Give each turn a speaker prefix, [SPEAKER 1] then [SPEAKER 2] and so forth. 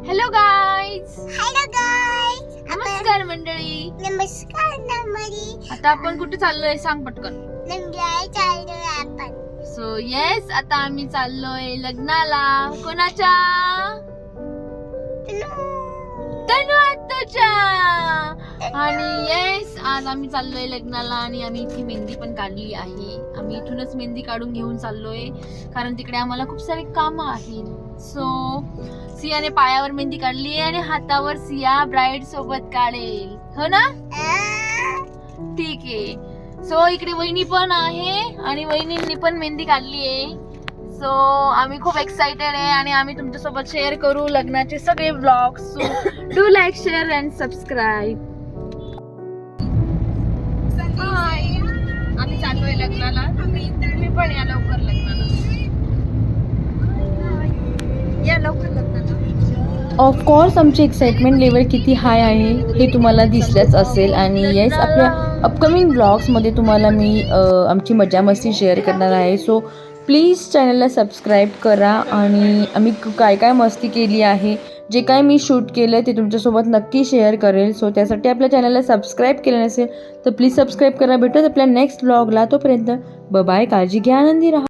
[SPEAKER 1] Hello guys,
[SPEAKER 2] नमस्कार
[SPEAKER 1] मंडळी.
[SPEAKER 2] मंडळी.
[SPEAKER 1] आता आपण कुठे चाललोय सांग पटकन.
[SPEAKER 2] चाललोय आपण
[SPEAKER 1] सो येस, आता आम्ही चाललोय लग्नाला. कोणाच्या? तनु आत्तूच्या. आणि येस, आज आम्ही चाललोय लग्नाला आणि आम्ही इथे मेहंदी पण काढली आहे. आम्ही इथूनच मेहंदी काढून घेऊन चाललोय कारण तिकडे आम्हाला खूप सारे काम आहेत. सो सियाने पायावर मेहंदी काढली आहे आणि हातावर सिया ब्राईड सोबत काढेल, हो ना? ठीक आहे. सो इकडे वहिनी पण आहे आणि वहिनींनी पण मेहंदी काढली आहे. सो आम्ही खूप एक्साइटेड आहे आणि आम्ही तुमच्यासोबत शेअर करू लग्नाचे सगळे vlogs. Do like, share and subscribe. Hi, आम्ही चाललोय लग्नाला. तुम्ही पण या लवकर लग्नाला. या लवकर लग्नाला.
[SPEAKER 3] ऑफकोर्स आमची एक्साइटमेंट लेवल किती हाय आहे हे तुम्हाला दिसलंच असेल. आणि येस, आपल्या अपकमिंग ब्लॉग्समध्ये तुम्हाला मी आमची मजा मस्ती शेअर करणार आहे. सो प्लीज चॅनलला सबस्क्राईब करा. आणि आम्ही काय काय मस्ती केली आहे, जे काय मी शूट केलं ते तुमच्यासोबत नक्की शेअर करेल. सो त्यासाठी आपल्या चॅनलला सबस्क्राईब केलं नसेल तर प्लीज सबस्क्राईब करा. भेटूयात आपल्या नेक्स्ट ब्लॉगला. तोपर्यंत बाय, काळजी घ्या, आनंदी राहा.